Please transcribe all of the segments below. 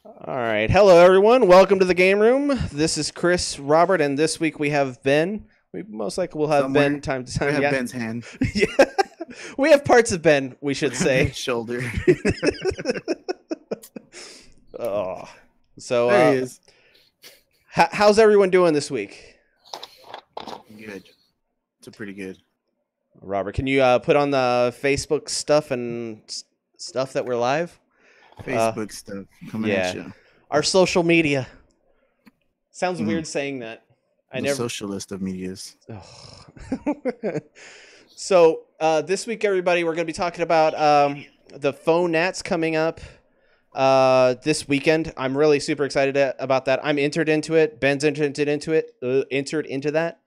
All right. Hello, everyone. Welcome to the game room. This is Chris, Robert, and this week we have Ben. We most likely will have Somewhere. Ben time to time. We have Yeah. Ben's hand. Yeah. We have parts of Ben, we should say. Ben's shoulder. Oh. So, There he is. how's everyone doing this week? Good. It's a pretty good. Robert, can you put on the Facebook stuff and stuff that we're live? Facebook stuff coming at you. Our social media. Sounds weird saying that. Socialist of medias. Oh. So this week, everybody, we're going to be talking about the Faux Nats coming up this weekend. I'm really super excited about that. I'm entered into it. Ben's entered into that.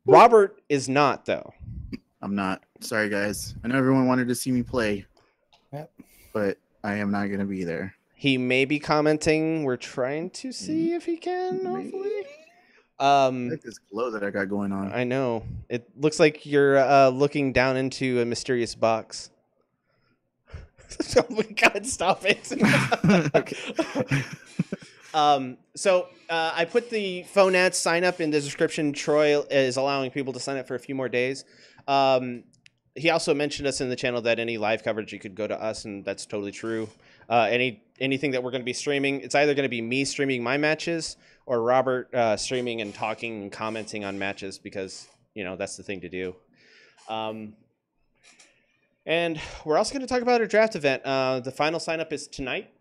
Robert is not, though. I'm not. Sorry, guys. I know everyone wanted to see me play. Yep. But I am not going to be there. He may be commenting. We're trying to see if he can, hopefully. I like this glow that I got going on. I know. It looks like you're looking down into a mysterious box. Oh my God, stop it. Okay. So I put the Faux Nats sign up in the description. Troy is allowing people to sign up for a few more days. He also mentioned us in the channel that any live coverage you could go to us, and that's totally true. Anything that we're going to be streaming, it's either going to be me streaming my matches or Robert streaming and talking and commenting on matches, because that's the thing to do. And we're also going to talk about our draft event. The final sign up is tonight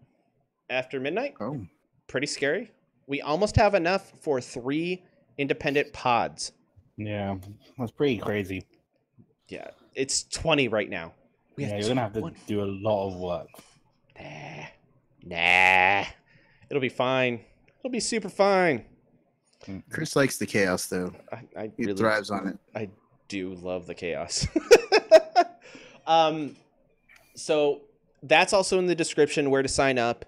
after midnight. Oh, pretty scary. We almost have enough for 3 independent pods. Yeah, that's pretty crazy. Yeah, it's 20 right now. Yeah, you're gonna have to do a lot of work. Nah. It'll be fine. It'll be super fine. Chris likes the chaos, though. He really thrives on it. I do love the chaos. So that's also in the description where to sign up.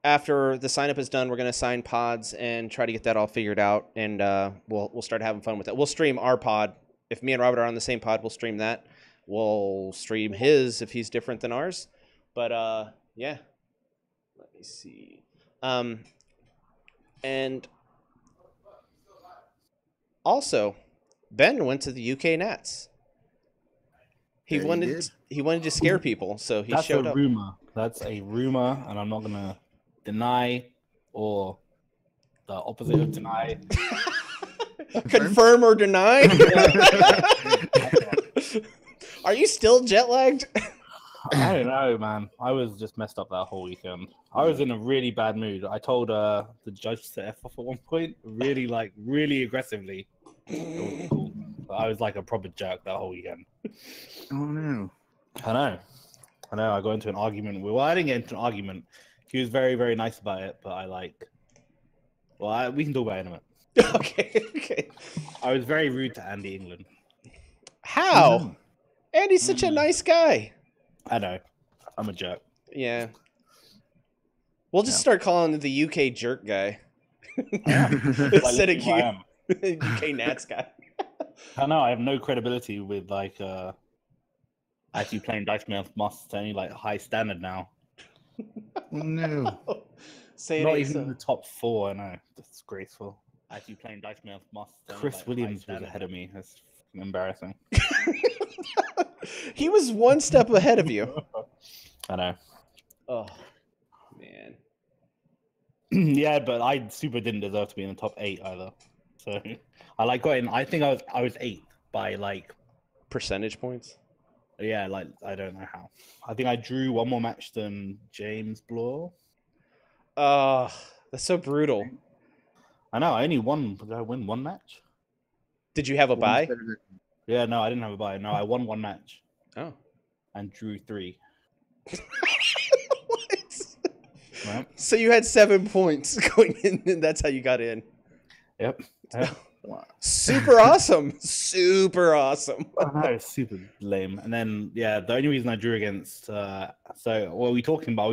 After the sign up is done, we're going to sign pods and try to get that all figured out. And we'll start having fun with it. We'll stream our pod. If me and Robert are on the same pod, we'll stream that. We'll stream his if he's different than ours. But yeah. Let me see. And also, Ben went to the UK Nats. He wanted to scare people, so he showed up. That's a rumor. That's a rumor, and I'm not gonna deny or the opposite of deny. Confirm or deny? Are you still jet lagged? I don't know, man. I was just messed up that whole weekend. I was in a really bad mood. I told the judge to F off at one point, really aggressively. It was cool. But I was like a proper jerk that whole weekend. Oh, no. I know. I got into an argument. Well, I didn't get into an argument. He was very, very nice about it, but we can talk about it in a minute. Okay. I was very rude to Andy England. How? Andy's such a nice guy. I know. I'm a jerk. Yeah. We'll just start calling him the UK jerk guy. Instead of UK Nats guy. I know. I have no credibility with actually playing Dice Masters to any high standard now. Oh, no. Not even in the top 4. I know. Disgraceful. Actually playing Dice Masters. Chris Williams was ahead of me. That's embarrassing. He was one step ahead of you. I know. Oh, man. Yeah, but I super didn't deserve to be in the top 8 either. So I got in. I think I was 8th by percentage points. Yeah, I don't know how. I think I drew one more match than James Bloor. That's so brutal. I know. I only won. Did I win one match? Did you have a bye? Yeah, no, I didn't have a bye. No, I won one match. Oh. And drew 3. What? Right. So you had 7 points going in, and that's how you got in. Yep. Super awesome. Super awesome. I know, it's super lame. And then, yeah, the only reason I drew against... so, what are we talking about? Are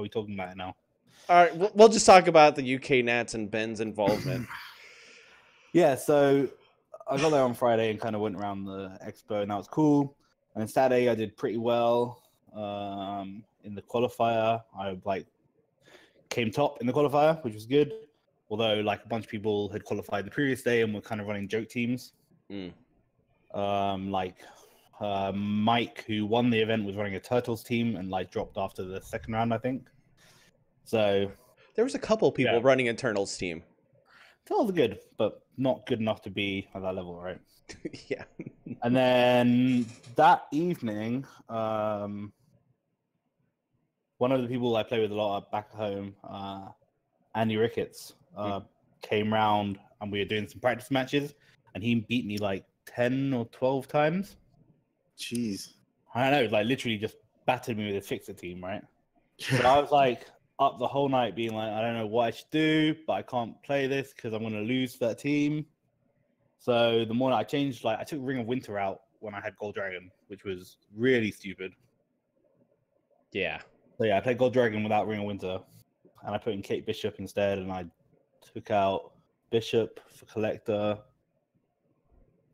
we talking about it now? All right, we'll just talk about the UK Nats and Ben's involvement. Yeah, so I got there on Friday and kind of went around the expo, and that was cool. And then Saturday, I did pretty well. In the qualifier, I came top in the qualifier, which was good. Although, like, a bunch of people had qualified the previous day and were kind of running joke teams. Mike, who won the event, was running a Turtles team and like dropped after the second round, I think. So there was a couple people running Eternals team. Turtles are good, but not good enough to be at that level, right? Yeah. And then that evening, one of the people I play with a lot back at home, Andy Ricketts, came round and we were doing some practice matches, and he beat me like 10 or 12 times. Jeez. I know, like literally just battered me with his fixer team, right? So I was like up the whole night being like, I don't know what I should do, but I can't play this because I'm going to lose that team. So the morning I changed, like I took Ring of Winter out when I had Gold Dragon, which was really stupid. Yeah. So yeah, I played Gold Dragon without Ring of Winter, and I put in Kate Bishop instead, and I took out Bishop for Collector.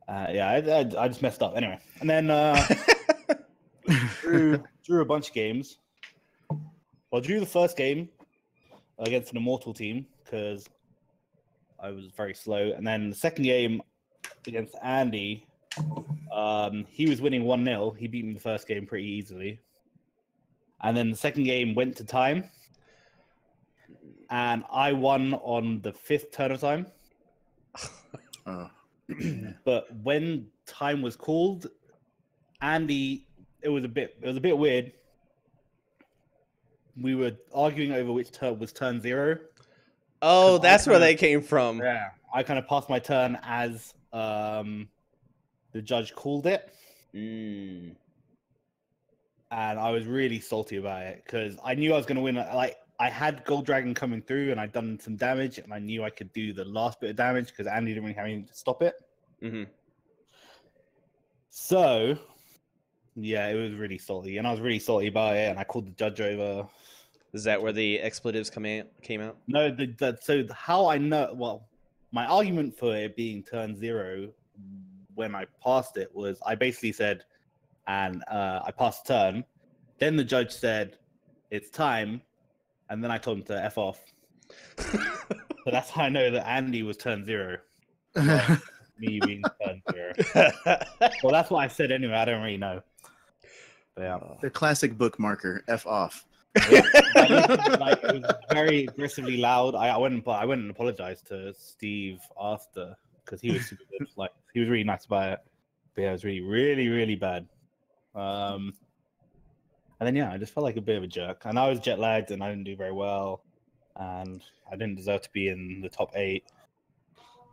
I just messed up anyway, and then drew a bunch of games. Well, I drew the first game against an Immortal team because I was very slow, and then the second game against Andy, he was winning 1-0. He beat me the first game pretty easily, and then the second game went to time, and I won on the 5th turn of time. But when time was called, Andy, it was a bit weird. We were arguing over which turn was turn 0. Oh, that's where they came from. Yeah, I kind of passed my turn as the judge called it. And I was really salty about it because I knew I was going to win. Like, I had Gold Dragon coming through and I'd done some damage, and I knew I could do the last bit of damage because Andy didn't really have anything to stop it. So, yeah, it was really salty, and I was really salty about it, and I called the judge over. Is that where the expletives came out? No, so how I know, well, my argument for it being turn 0 when I passed it was I basically said, and I passed the turn. Then the judge said, it's time. And then I told him to F off. So that's how I know that Andy was turn 0. Me being turn 0. Well, that's what I said anyway. I don't really know. But yeah. The classic bookmarker, F off. Yeah, like, it was very aggressively loud. I went and apologized to Steve after because he was super good. Like, he was really nice about it. But yeah, it was really, really, really bad. And then, yeah, I just felt like a bit of a jerk. And I was jet lagged and I didn't do very well. And I didn't deserve to be in the top 8.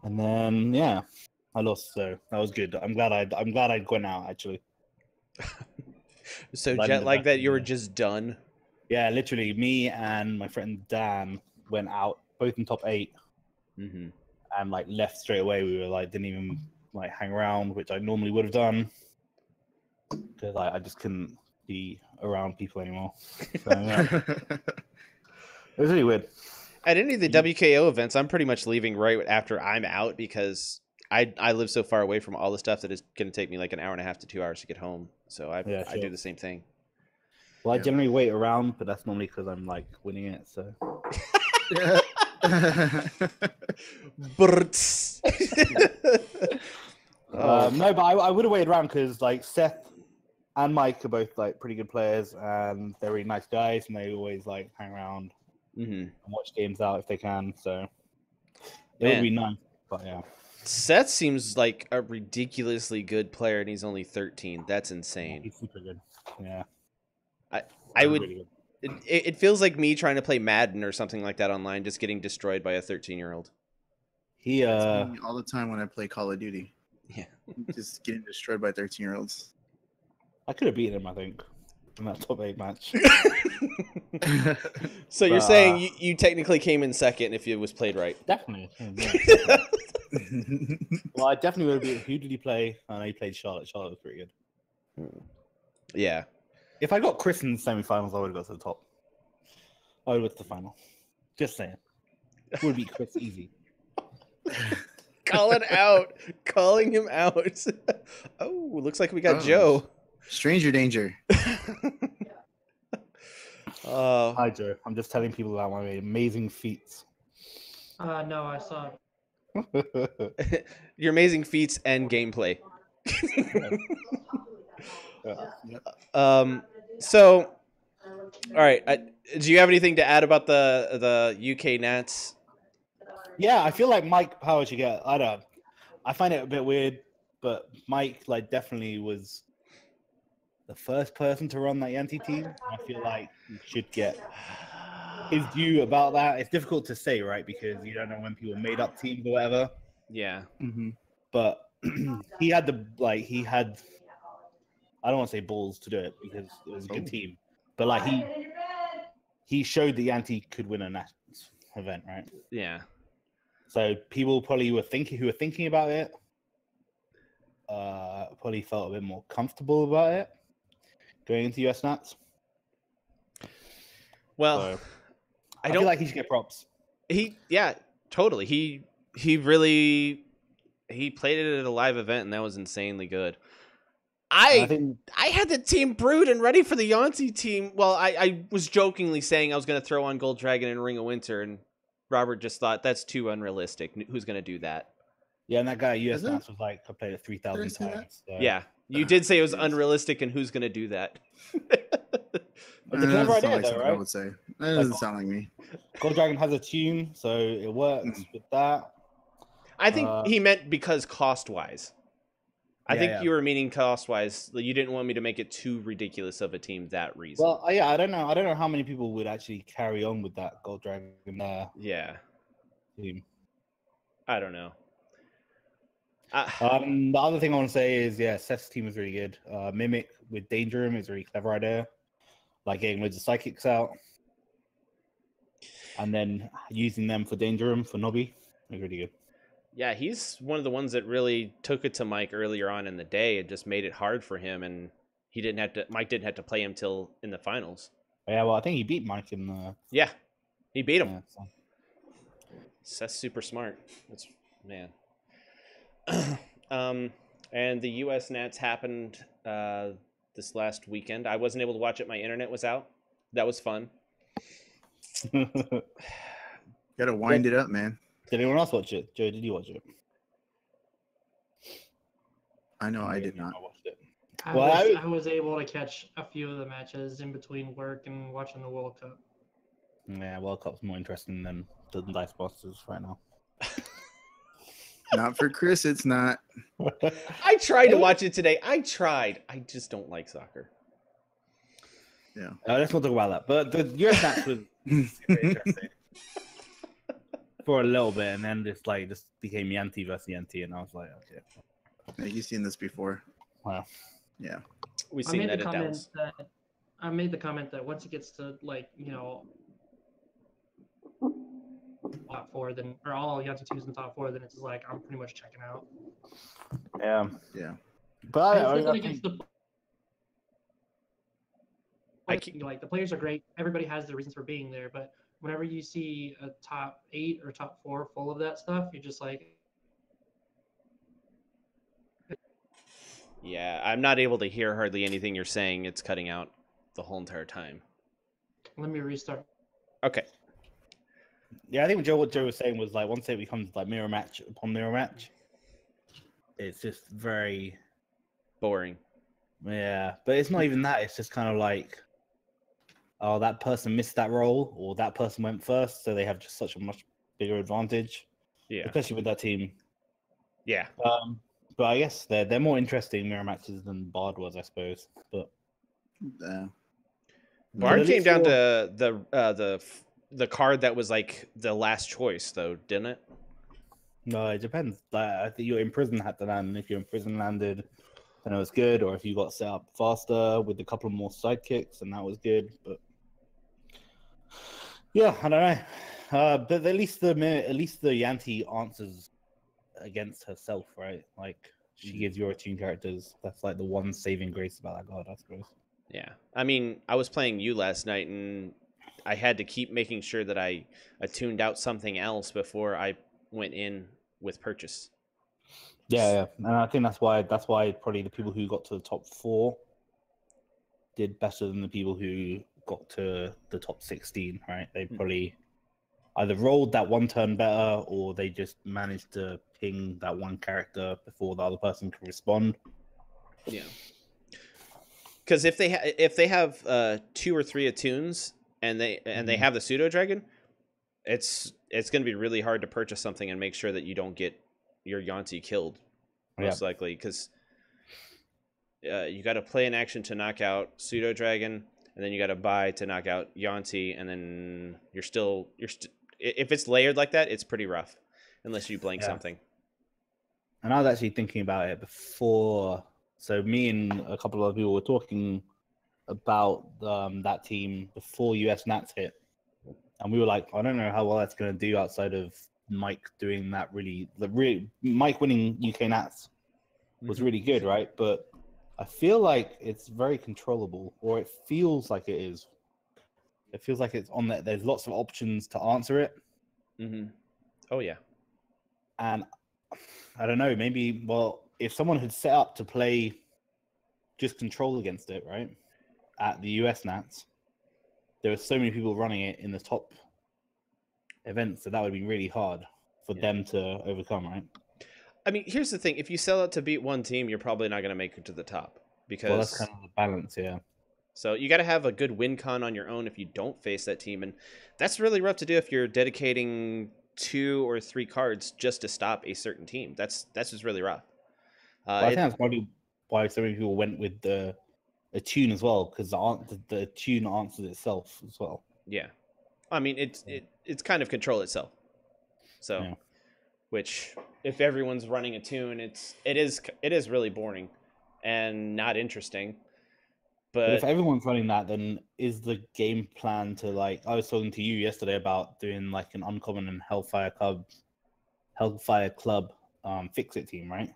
And then, yeah, I lost. So that was good. I'm glad I'd gone out, actually. So jet lagged that you were just done? Yeah, literally. Me and my friend Dan went out, both in top 8. And, like, left straight away. We were, like, didn't even, like, hang around, which I normally would have done. Because I just couldn't be around people anymore. So, yeah. It was really weird. At any of the WKO events, I'm pretty much leaving right after I'm out because I live so far away from all the stuff that it's going to take me like an hour and a half to 2 hours to get home. So I do the same thing. Well, I generally wait around, but that's normally because I'm like winning it. So. No, but I would have waited around because like Seth and Mike are both like pretty good players, and they're really nice guys, and they always like hang around and watch games out if they can. So it would be nice, but yeah. Seth seems like a ridiculously good player, and he's only 13. That's insane. He's super good. Yeah. I would. Really good. It feels like me trying to play Madden or something like that online, just getting destroyed by a 13-year-old. He It's me all the time when I play Call of Duty. Yeah. Just getting destroyed by 13-year-olds. I could have beaten him, I think, in that top 8 match. So you're saying you technically came in second if it was played right? Definitely. Yeah. Well, I definitely would have beaten. Who did he play? I know he played Charlotte. Charlotte was pretty good. Yeah. If I got Chris in the semi-finals, I would have got to the top. I would have got to the final. Just saying. Would beat Chris easy. Calling him out. Oh, looks like we got Joe. Stranger danger. Hi, Joe. I'm just telling people about my amazing feats. No, I saw. Your amazing feats and gameplay. So, all right. Do you have anything to add about the UK Nats? Yeah, I feel like Mike Power should get. I don't. I find it a bit weird, but Mike like definitely was the first person to run that Yanti team. I feel like he should get his due about that. It's difficult to say, right? Because you don't know when people made up teams or whatever. Yeah. Mm-hmm. But he had he had. I don't want to say balls to do it because it was a good team, but like he showed the Yanti could win a Nats event, right? Yeah. So people probably were thinking about it. Probably felt a bit more comfortable about it going into US Nats. Well, So, I feel like he should get props. Yeah, totally. He really played it at a live event, and that was insanely good. I had the team brewed and ready for the Yanti team. Well, I was jokingly saying I was going to throw on Gold Dragon and Ring of Winter, and Robert just thought that's too unrealistic. Who's going to do that? Yeah, and that guy at US Nats was like, I played it 3,000 times. So. Yeah, you did say it was unrealistic, and who's going to do that? It's a clever idea, though, right? I would say that doesn't sound like me. Gold Dragon has a tune, so it works with that. I think he meant because cost-wise. I think you were meaning cost-wise. You didn't want me to make it too ridiculous of a team that reason. Well, yeah, I don't know how many people would actually carry on with that Gold Dragon team. I don't know. The other thing I want to say is, Seth's team is really good. Mimic with Danger Room is a really clever idea. Like getting loads of psychics out. And then using them for Danger Room for Nobby is really good. Yeah, he's one of the ones that really took it to Mike earlier on in the day. It just made it hard for him, and Mike didn't have to play him till in the finals. Yeah, well, I think he beat Mike in the. Yeah, he beat him. Yeah, so. Seth's super smart. That's man. And the U.S. Nats happened this last weekend. I wasn't able to watch it. My internet was out. That was fun. Gotta wind it up, man. Did anyone else watch it? Joe, did you watch it? I know I did not. I watched it. I was able to catch a few of the matches in between work and watching the World Cup. Yeah, World Cup's more interesting than Dice Masters right now. Not for Chris, it's not. I tried to watch it today. I just don't like soccer. Yeah. Let's not talk about that. But the US Nats was super interesting. For a little bit, and then just became Yanti versus Yanti, and I was like, okay. Yeah, you've seen this before. Wow. Yeah. We've seen that at Dallas. I made the comment that once it gets to top four, then or all Yanti teams in the top four, then it's like I'm pretty much checking out. Yeah. Yeah. But the players are great. Everybody has their reasons for being there, but whenever you see a top 8 or top 4 full of that stuff, you're just like, yeah, I'm not able to hear hardly anything you're saying. It's cutting out the whole entire time. Let me restart. Okay. Yeah, I think what Joe was saying was like once it becomes like mirror match upon mirror match, it's just very boring. Yeah, but it's not even that. It's just kind of like, oh, that person missed that role, or that person went first, so they have just such a much bigger advantage. Yeah, especially with that team. Yeah. But I guess they're more interesting mirror matches than Bard was, I suppose. But Bard came down to the card that was like the last choice, though, didn't it? No, it depends. I think your Imprison had to land. If your Imprison landed, then it was good. Or if you got set up faster with a couple of more sidekicks, and that was good. But yeah, I don't know. But at least the Yanti answers against herself, right? Like she gives your attuned characters. That's like the one saving grace about that god, I suppose. Yeah, I mean, I was playing you last night, and I had to keep making sure that I attuned out something else before I went in with purchase. Yeah, and I think that's why probably the people who got to the top 4 did better than the people who got to the top 16, right? They probably either rolled that one turn better, or they just managed to ping that one character before the other person can respond. Yeah. Because if they have 2 or 3 attunes and they have the pseudo dragon, it's going to be really hard to purchase something and make sure that you don't get your Yanti killed, most likely, because you got to play an action to knock out pseudo dragon, and then you got to buy to knock out Yanti, and then you're still if it's layered like that, it's pretty rough unless you blank something. And I was actually thinking about it before. So me and a couple of people were talking about that team before US Nats hit. And we were like, I don't know how well that's going to do outside of Mike doing that Mike winning UK Nats was really good, right? But I feel like it's very controllable, or it feels like it is. It feels like it's on there. There's lots of options to answer it. Oh, yeah. And I don't know, maybe, if someone had set up to play just control against it, right, at the US Nats, there were so many people running it in the top events that would be really hard for them to overcome, right? I mean, here's the thing. If you sell it to beat one team, you're probably not going to make it to the top. Because that's kind of the balance, yeah. So you got to have a good win con on your own if you don't face that team. And that's really rough to do if you're dedicating 2 or 3 cards just to stop a certain team. That's just really rough. I think that's probably why so many people went with the tune as well, because the tune answers itself as well. Yeah, I mean it's kind of control itself. So, which if everyone's running a tune, it is really boring and not interesting. But if everyone's running that, then is the game plan to, like, I was talking to you yesterday about doing like an uncommon and Hellfire Club fix it team, right?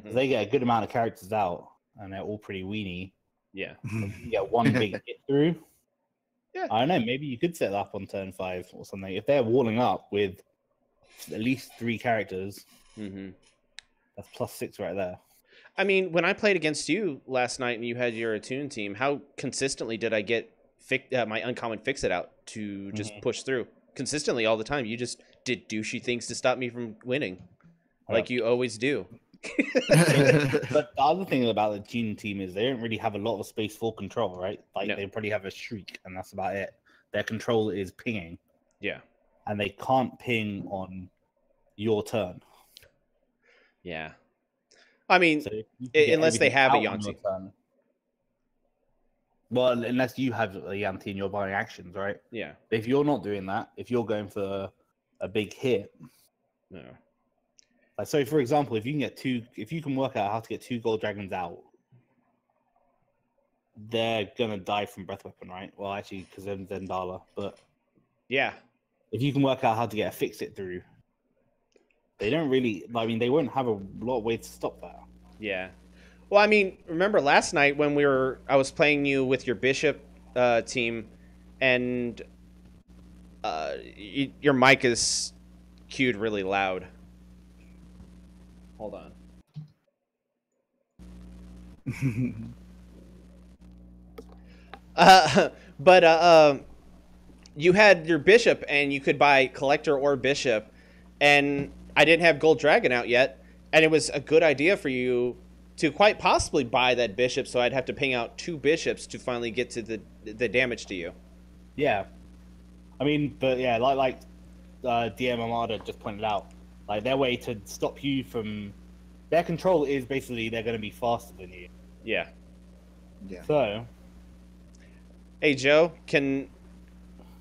They get a good amount of characters out and they're all pretty weenie. Yeah. You get one big hit through. Yeah. I don't know, maybe you could set it up on turn 5 or something. If they're walling up with at least 3 characters, that's +6 right there. I mean, when I played against you last night and you had your attune team, how consistently did I get my uncommon fix it out to just push through? Consistently all the time. You just did douchey things to stop me from winning, like you always do. But the other thing about the Gene team is they don't really have a lot of space for control, right? Like they probably have a shriek, and that's about it. Their control is pinging. Yeah. And they can't ping on your turn. Yeah. I mean, so unless they have a Yanti. Well, unless you have a Yanti and you're buying actions, right? Yeah. If you're not doing that, if you're going for a big hit, no. Like, so, for example, if you can work out how to get 2 gold dragons out, they're gonna die from breath weapon, right? Well, actually, because they're Zendala, but yeah, if you can work out how to get a fix it through, they don't really. I mean, they won't have a lot of ways to stop that. Yeah. Well, I mean, remember last night when I was playing you with your bishop team, and your mic is cued really loud. Hold on. But you had your bishop, and you could buy collector or bishop, and I didn't have gold dragon out yet, and it was a good idea for you to quite possibly buy that bishop, so I'd have to ping out 2 bishops to finally get to the damage to you. Yeah, I mean, but yeah, like DM Armada just pointed out, like their way to stop you from their control is basically they're going to be faster than you. Yeah. Yeah. So, hey Joe,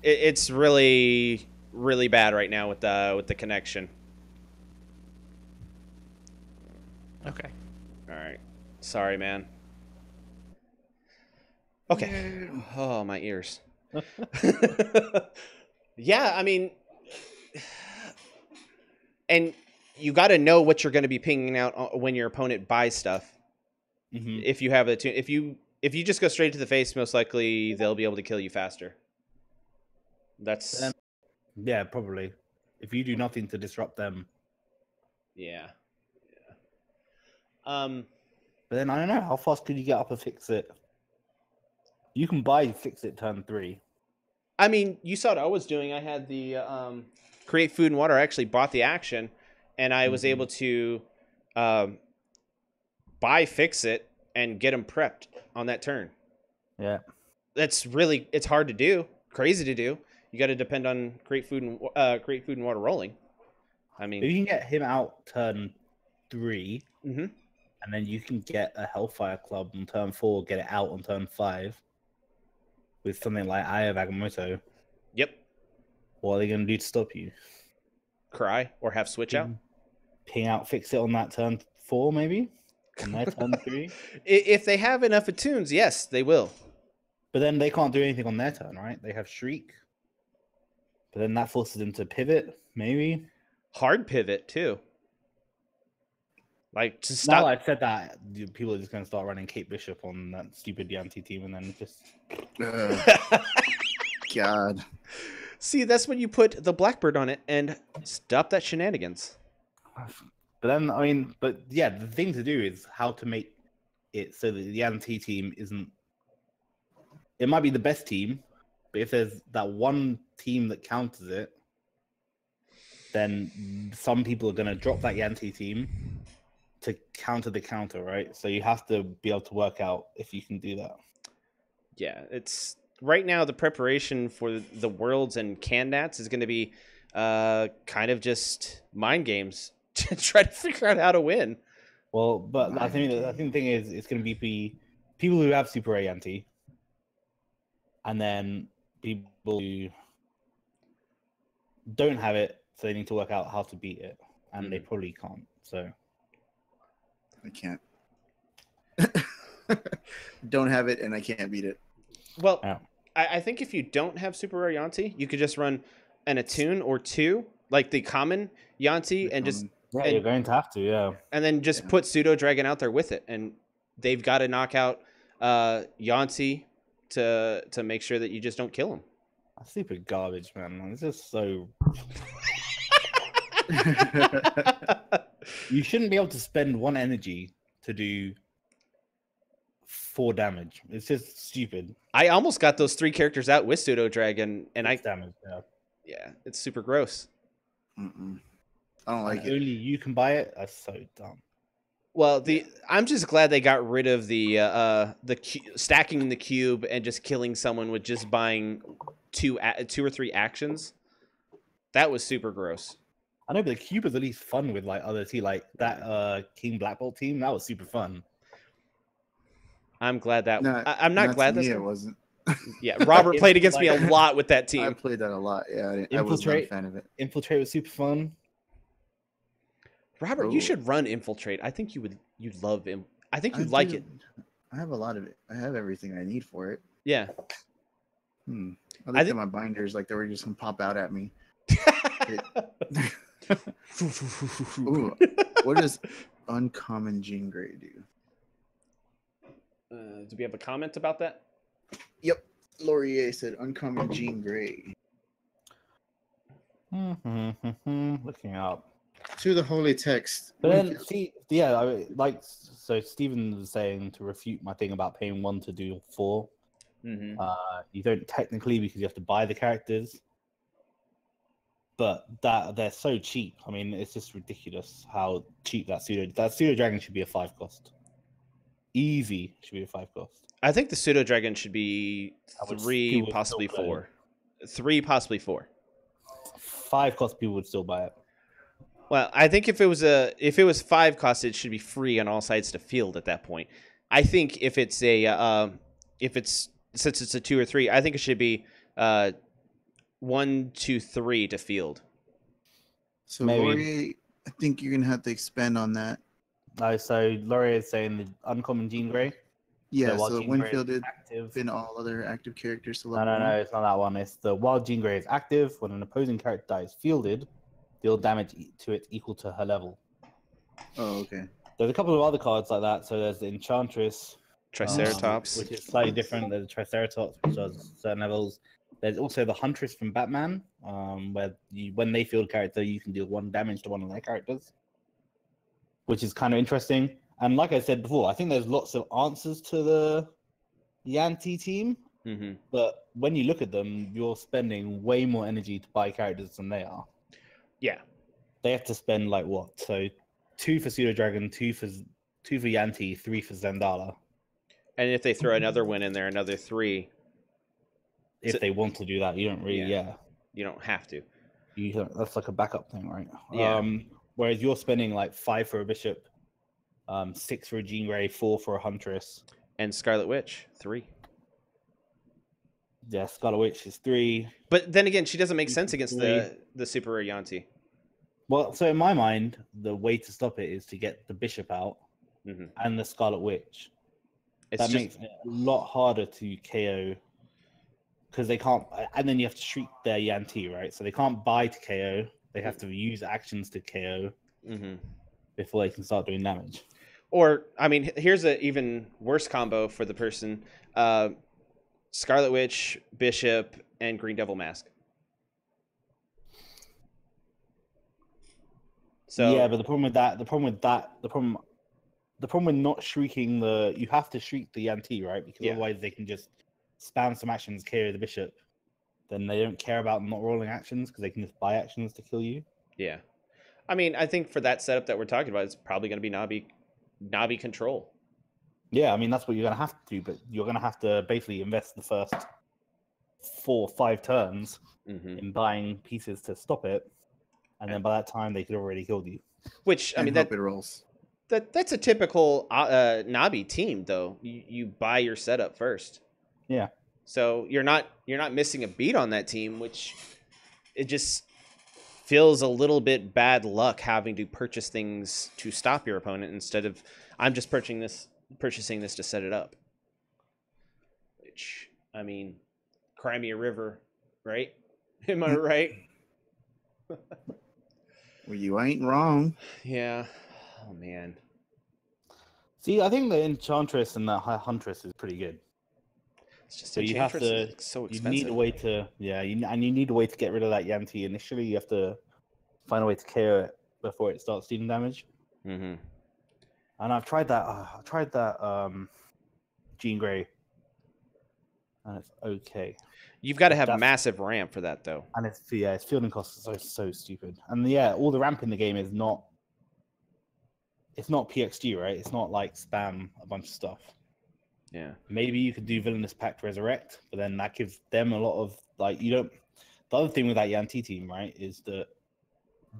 it's really really bad right now with the connection. Okay. All right. Sorry, man. Okay. Oh, my ears. Yeah, I mean, and you got to know what you're going to be pinging out when your opponent buys stuff. If you have if you just go straight to the face, most likely they'll be able to kill you faster. That's yeah, probably. If you do nothing to disrupt them. Yeah. But then I don't know, how fast could you get up and fix it? You can buy Fix It turn 3. I mean, you saw what I was doing. I had the create food and water. I actually bought the action, and I was able to buy Fix It and get them prepped on that turn. Yeah. It's hard to do, crazy to do. You got to depend on create food and water rolling. I mean, If you can get him out turn 3, mhm. and then you can get a Hellfire Club on turn 4, get it out on turn 5 with something like Eye of Agamotto. Yep. What are they going to do to stop you? Cry or have switch out. Ping out, Fix It on that turn 4, maybe? On their turn 3? If they have enough attunes, yes, they will. But then they can't do anything on their turn, right? They have Shriek. But then that forces them to pivot, maybe. Hard pivot, too. Like, to Now stop. that I've said that, people are just going to start running Kate Bishop on that stupid Yanti team and then just... God. See, that's when you put the Blackbird on it and stop that shenanigans. But then, I mean, but yeah, the thing to do is how to make it so that the anti team isn't. It might be the best team, but if there's that one team that counters it, then some people are going to drop that Yanti team to counter the counter, right? So you have to be able to work out if you can do that. Yeah, it's right now the preparation for the Worlds and Nats is going to be kind of just mind games to try to figure out how to win. Well, but I think the thing is, it's going to be people who have Super A anti, and then people who don't have it, so they need to work out how to beat it, and they probably can't. So I can't. Don't have it, and I can't beat it. Well, yeah. I think if you don't have Super Rare Yanti, you could just run an attune or two, like the common Yanti, and just you're going to have to, yeah. And then just put Pseudo Dragon out there with it, and they've got to knock out Yanti to make sure that you just don't kill him. That's super garbage, man. It's just so. You shouldn't be able to spend 1 energy to do 4 damage. It's just stupid. I almost got those 3 characters out with Pseudo Dragon, and damage. Yeah, it's super gross. I don't like it. Only you can buy it. That's so dumb. Well, I'm just glad they got rid of the stacking the cube and just killing someone with just buying 2 or 3 actions. That was super gross. I know, but the cube is at least fun with like other team, like that King Black Bolt team. That was super fun. I'm glad that I'm not not glad that it wasn't. Yeah, Robert played against me a lot with that team. I played that a lot. Yeah, I was not a fan of it. Infiltrate was super fun. Robert, you should run Infiltrate. I think you'd love him. I think you'd like it. I have a lot of it. I have everything I need for it. Yeah. I looked at my binders like they were just gonna pop out at me. Ooh, what does Uncommon Jean Grey do? Do we have a comment about that? Yep. Laurier said Uncommon Jean Grey. Looking up. To the holy text. But then, see, yeah, so Steven was saying to refute my thing about paying 1 to do 4. You don't technically because you have to buy the characters. But they're so cheap. I mean, it's just ridiculous how cheap that pseudo dragon should be a 5 cost. Easy should be a 5 cost. I think the Pseudo Dragon should be 3, possibly 4. 3, possibly 4. 5 cost, people would still buy it. Well, I think if it was 5 cost, it should be free on all sides to field at that point. I think if it's since it's a 2 or 3, I think it should be 1, 2, 3 to field. So Laurier, I think you're gonna have to expand on that. So Laurier is saying the Uncommon Jean Grey. Yeah, so when fielded, then all other active characters to level No, it's not that one. It's the while Jean Grey is active, when an opposing character dies fielded, deal damage to it equal to her level. Oh, okay. There's a couple of other cards like that. So there's the Enchantress, Triceratops, which is slightly different. There's the Triceratops, which does certain levels. There's also the Huntress from Batman, where when they field character, you can deal 1 damage to one of their characters, which is kind of interesting. And like I said before, I think there's lots of answers to the Yanti team. Mm-hmm. But when you look at them, you're spending way more energy to buy characters than they are. Yeah. They have to spend like what? So 2 for Pseudo Dragon, 2 for Yanti, 3 for Zendala. And if they throw another one in there, another 3. If So- they want to do that, you don't really. Yeah. Yeah, You don't have to. that's like a backup thing, right? Yeah. Whereas you're spending like 5 for a bishop, 6 for a Jean Grey, 4 for a Huntress. And Scarlet Witch, 3. Yeah, Scarlet Witch is 3. But then again, she doesn't make sense against 3. the Super Rare Yanti. Well, so in my mind, the way to stop it is to get the bishop out Mm-hmm. and the Scarlet Witch. It's That just makes it a lot harder to KO because they can't, and then you have to shriek their Yanti, right? So they can't buy to KO. They have to use actions to KO mm-hmm. before they can start doing damage. Or, I mean, here's an even worse combo for the person. Scarlet Witch, Bishop, and Green Devil Mask. So yeah, but the problem with not shrieking you have to shriek the Yanti, right? Because Yeah. otherwise they can just spam some actions, KO the bishop. Then they don't care about not rolling actions because they can just buy actions to kill you. yeah. I mean, I think for that setup that we're talking about, it's probably going to be Nabi control. Yeah, I mean that's what you're gonna have to do, but you're gonna have to basically invest the first 4 or 5 turns Mm-hmm. in buying pieces to stop it, and then by that time they could have already killed you. Which, I And mean, hope it rolls. that's a typical Nabi team, though. You buy your setup first. Yeah. So you're not missing a beat on that team, which it just feels a little bit bad luck having to purchase things to stop your opponent instead of I'm just purchasing this to set it up. Which, I mean, cry me a river, right? Am I right? Well, you ain't wrong. Yeah. Oh man. See, I think the Enchantress and the Huntress is pretty good. It's just So you have Enchantress to, is so you expensive. need a way to, and you need a way to get rid of that Yanti. Initially, you have to find a way to KO it before it starts dealing damage. Mm-hmm. And I've tried that. Jean Grey, and it's okay. You've got to have That's- massive ramp for that, though. And its fielding costs are so stupid. And yeah, all the ramp in the game is not. It's not PXG, right? It's not like spam a bunch of stuff. Yeah. Maybe you could do Villainous Pact Resurrect, but then that gives them a lot of like you don't. The other thing with that Yanti team, right, is that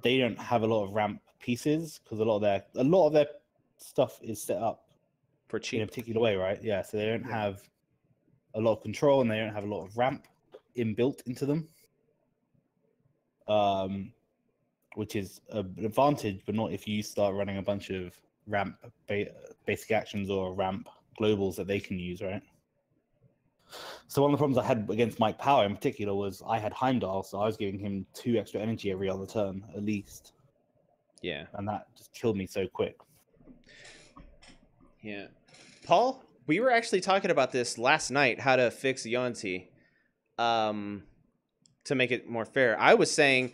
they don't have a lot of ramp pieces because a lot of their stuff is set up For in a cheap. particular way, right? Yeah, so they don't have a lot of control and they don't have a lot of ramp inbuilt into them, which is an advantage, but not if you start running a bunch of ramp basic actions or ramp globals that they can use, right? So one of the problems I had against Mike Power in particular was I had Heimdall, so I was giving him 2 extra energy every other turn at least, Yeah. and that just killed me so quick. Yeah. Paul, we were actually talking about this last night, how to fix Yanti, to make it more fair. I was saying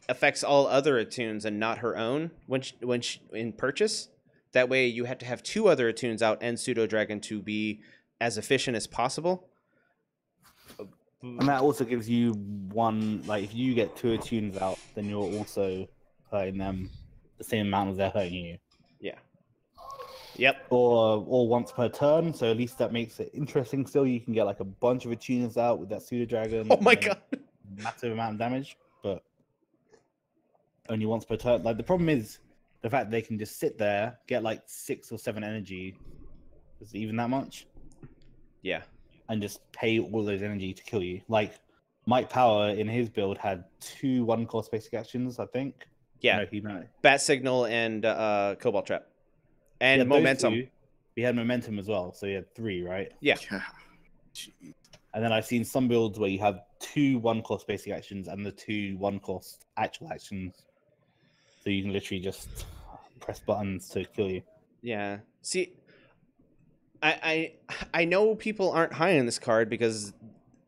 affects all other attunes and not her own when she in purchase. That way you have to have 2 other attunes out and Pseudo Dragon to be as efficient as possible. And that also gives you one, like if you get 2 attunes out, then you're also hurting them the same amount as they're hurting you. Yeah. Yep. Or once per turn, so at least that makes it interesting. Still, you can get like a bunch of attunes out with that Pseudo Dragon. Oh my and then god. massive amount of damage, but only once per turn. Like the problem is the fact they can just sit there, get like 6 or 7 energy, is it even that much, Yeah. and just pay all those energy to kill you. Like Mike Power in his build had 2 1-cost basic actions, I think. Yeah. No, he might. Bat Signal and Cobalt Trap. He And had those Momentum. 2. He had Momentum as well, so he had 3, right? Yeah. Jeez. And then I've seen some builds where you have 2 1-cost basic actions and the 2 1-cost actual actions. So you can literally just press buttons to kill you. Yeah. See, I know people aren't high on this card because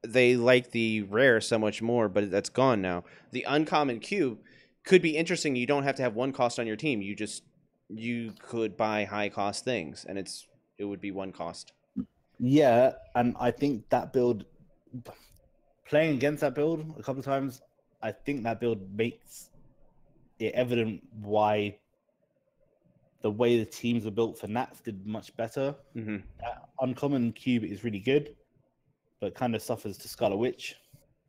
they like the rare so much more, but that's gone now. The uncommon cube could be interesting. You don't have to have 1 cost on your team. You could buy high cost things, and it would be 1 cost. Yeah, and I think that build playing against that build a couple of times, I think that build makes it evident why the way the teams were built for Nats did much better. Mm-hmm. That uncommon cube is really good, but kind of suffers to Scarlet Witch,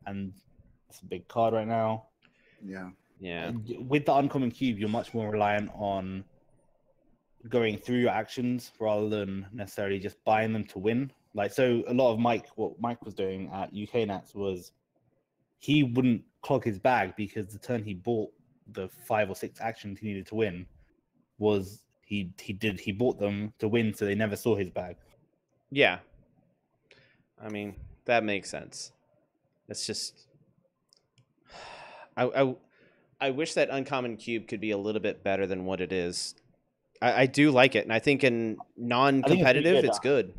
and it's a big card right now. Yeah. Yeah. With the uncommon cube, you're much more reliant on going through your actions rather than necessarily just buying them to win. Like, so a lot of what Mike was doing at UK Nats was he wouldn't clog his bag because the turn he bought the 5 or 6 actions he needed to win was he bought them to win, so they never saw his bag. Yeah. I mean, that makes sense. It's just I wish that uncommon cube could be a little bit better than what it is. I do like it, and I think in non-competitive, it's good.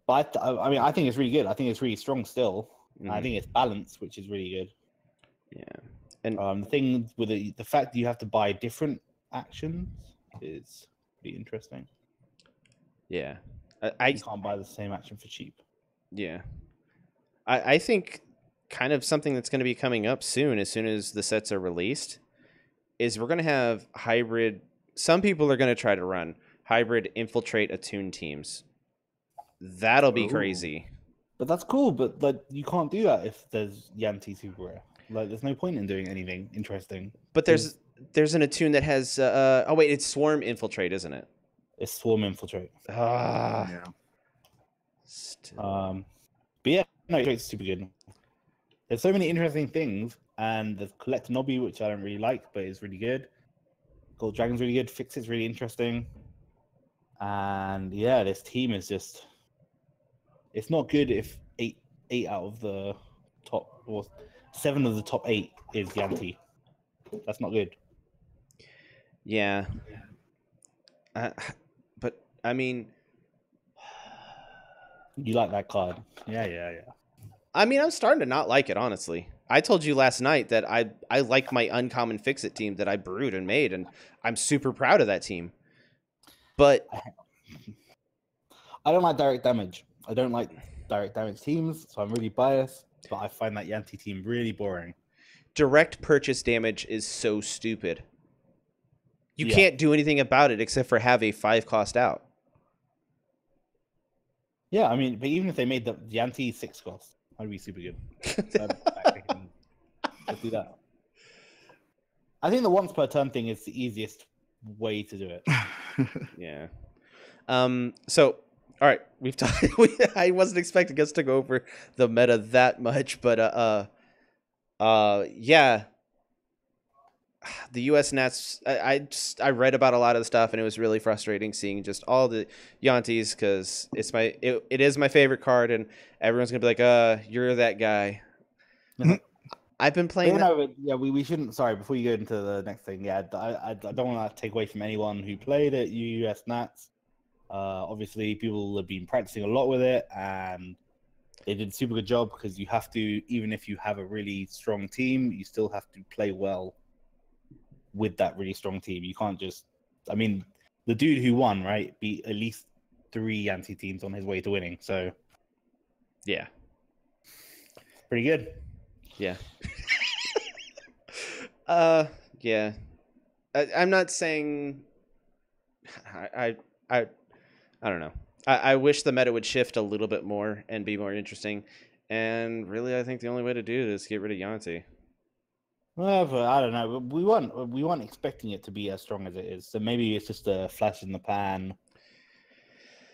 But I mean, I think it's really good. I think it's really strong still. Mm-hmm. I think it's balanced, which is really good. Yeah, and the thing with the fact that you have to buy different actions is pretty interesting. Yeah, you can't buy the same action for cheap. Yeah, I think kind of something that's going to be coming up soon, as the sets are released, is we're going to have hybrid. Some people are going to try to run hybrid infiltrate attune teams. That'll be crazy. But that's cool. But like, you can't do that if there's Yanti super rare. Like, there's no point in doing anything interesting. But there's an attune that has oh wait, it's swarm infiltrate, isn't it? It's swarm infiltrate. Yeah. But yeah, no, it's super good. There's so many interesting things, and there's Collect Nobby, which I don't really like, but it's really good. Gold Dragon's really good. Fix It's really interesting. And yeah, this team is just... It's not good if eight out of the top, or 7 of the top 8 is Yanti. That's not good. Yeah. But, I mean... You like that card. Yeah. I mean, I'm starting to not like it, honestly. I told you last night that I like my uncommon Fix-It team that I brewed and made, and I'm super proud of that team. But... I don't like direct damage. I don't like direct damage teams, so I'm really biased, but I find that Yanti team really boring. Direct purchase damage is so stupid. You can't do anything about it except for have a 5-cost out. Yeah, I mean, but even if they made the Yanti 6-cost, that'd be super good. Let's do that. I think the once per turn thing is the easiest way to do it. Yeah. So, all right, we've talked. I wasn't expecting us to go over the meta that much, but yeah. The U.S. Nats. I read about a lot of the stuff, and it was really frustrating seeing just all the Yantis because it is my favorite card, and everyone's gonna be like, you're that guy. I've been playing. We shouldn't. Sorry, before you go into the next thing, I don't want to take away from anyone who played at US Nats. Obviously, people have been practicing a lot with it, and they did a super good job because you have to, even if you have a really strong team, you still have to play well with that really strong team. You can't just. I mean, the dude who won, right, beat at least 3 Yanti teams on his way to winning. So, yeah, pretty good. Yeah. Yeah. I'm not saying I don't know. I wish the meta would shift a little bit more and be more interesting. And really, I think the only way to do it is get rid of Yanti. Well, but I don't know. We weren't expecting it to be as strong as it is. So maybe it's just a flash in the pan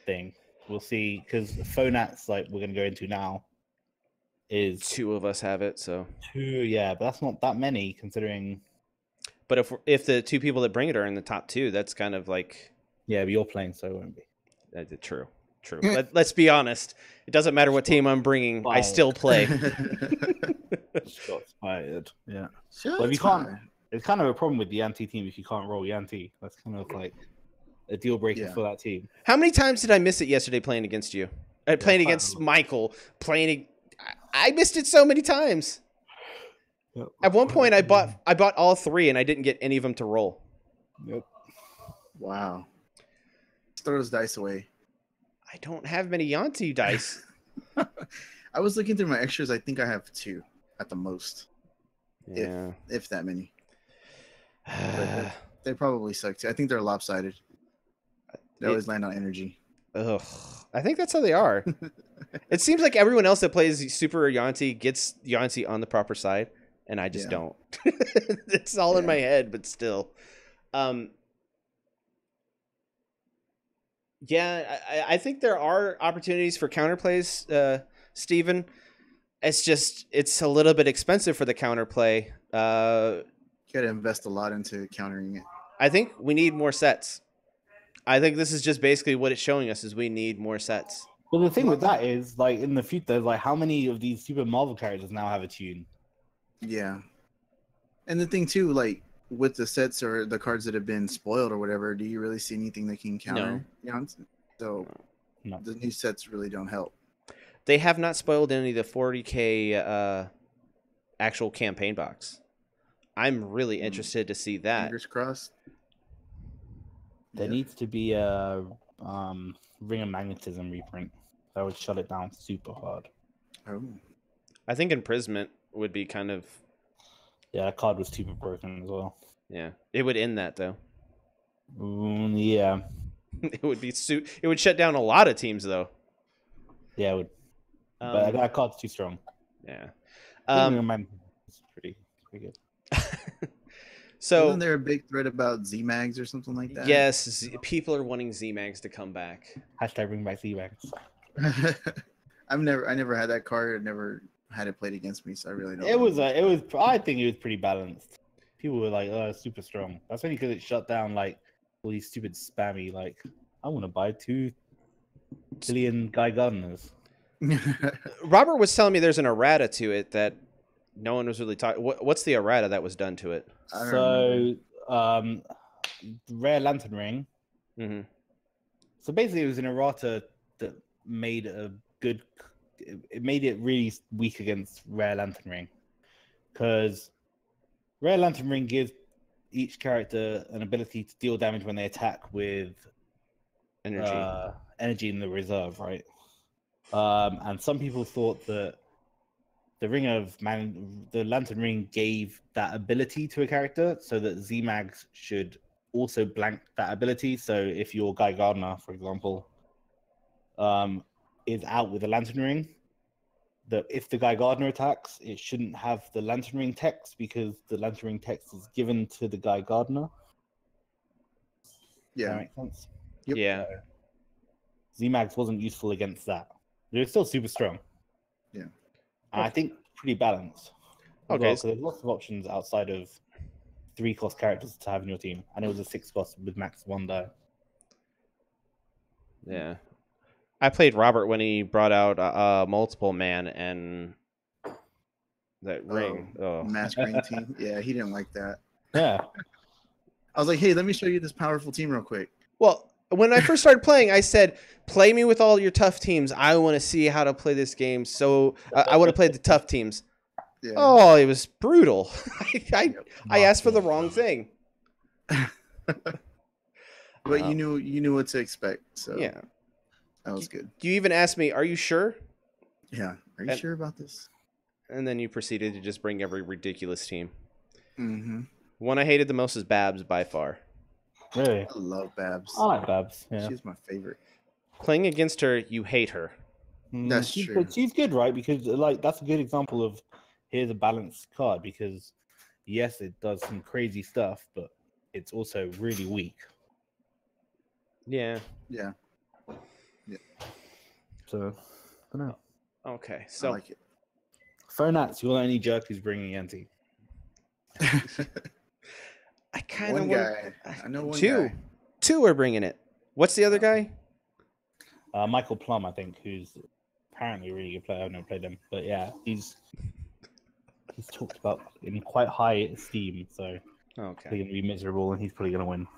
thing. We'll see. Because Faux Nats, like we're going to go into now, is 2 of us have it. So 2, yeah, but that's not that many considering. But if the 2 people that bring it are in the top 2, that's kind of like. Yeah, but you're playing, so it won't be. True. Let's be honest. It doesn't matter what team I'm bringing. I still play. Shots fired. Yeah. Shots well, if you can't, it's kind of a problem with the Yanti team if you can't roll Yanti. That's kind of like a deal breaker for that team. How many times did I miss it yesterday playing against you? Playing against Michael. I missed it so many times. Yep. At one point, I bought all 3 and I didn't get any of them to roll. Yep. Wow. Just throw those dice away. I don't have many Yanti dice. I was looking through my extras. I think I have 2 at the most, Yeah. if that many. But they probably suck too. I think they're lopsided. They always land on energy. Ugh. I think that's how they are. It seems like everyone else that plays Super Yanti gets Yanti on the proper side, and I just don't. It's all in my head, but still. Yeah, I think there are opportunities for counterplays, Steven. It's a little bit expensive for the counterplay. You got to invest a lot into countering it. I think we need more sets. I think this is just basically what it's showing us is we need more sets. Well, the thing with that is, like, in the future, like, how many of these Super Marvel characters now have a tune? Yeah. And the thing, too, like, with the sets or the cards that have been spoiled or whatever, do you really see anything that can counter? No. So No. The new sets really don't help. They have not spoiled any of the 40K actual campaign box. I'm really interested to see that. Fingers crossed. There needs to be a Ring of Magnetism reprint. That would shut it down super hard. Oh. I think Imprisonment would be kind of... Yeah, that card was super broken as well. Yeah. It would end that, though. Yeah. It would be it would shut down a lot of teams, though. Yeah, it would. But that card's too strong. Yeah. Ring of Magnetism is pretty good. So wasn't there a big thread about Z-Mags or something like that? Yes, people are wanting Z-Mags to come back. Hashtag bring back Z-Mags. I never had that card. I never had it played against me, so I really don't. I think it was pretty balanced. People were like, "Oh, it's super strong." That's only because it shut down like all these stupid spammy. Like, I want to buy 2 billion Guy Gardeners. Robert was telling me there's an errata to it that no one was really talking. What's the errata that was done to it? Rare Lantern Ring. Mm-hmm. So basically, it was an errata that made it made it really weak against Rare Lantern Ring, because Rare Lantern Ring gives each character an ability to deal damage when they attack with energy in the reserve, right? And some people thought that the Lantern Ring gave that ability to a character, so that Z-Mags should also blank that ability. So if your Guy Gardner, for example, is out with a Lantern Ring, that if the Guy Gardner attacks, it shouldn't have the Lantern Ring text because the Lantern Ring text is given to the Guy Gardner. Yeah. Does that make sense? Yep. Yeah. Z-Mags wasn't useful against that. But it's still super strong. Yeah. And I think pretty balanced. Okay. So there's lots of options outside of 3-cost characters to have in your team. And it was a 6-cost with max 1 die. Yeah. I played Robert when he brought out multiple man and that ring. Oh. Mask Ring team. Yeah, he didn't like that. Yeah. I was like, hey, let me show you this powerful team real quick. Well, when I first started playing, I said, play me with all your tough teams. I want to see how to play this game. So I want to play the tough teams. Yeah. Oh, it was brutal. I asked for the wrong thing. But you knew what to expect. So yeah, that was good. You even asked me, are you sure? Yeah. Are you sure about this? And then you proceeded to just bring every ridiculous team. Mm-hmm. One I hated the most is Babs by far. Really? I love Babs. I like Babs. Yeah. She's my favorite. Playing against her, you hate her. That's she's true. Good. She's good, right? Because like that's a good example of here's a balanced card, because yes, it does some crazy stuff, but it's also really weak. Yeah. Yeah. So, I don't know. Okay. I So like it. Faux Nats, you're the only jerk who's bringing Yanti. I kind of One guy. I know one two. guy. Two are bringing it. What's the other guy? Michael Plum, I think, who's apparently a really good player. I've never played him, but yeah, he's talked about in quite high esteem. So Okay. he's going to be miserable, and he's probably going to win.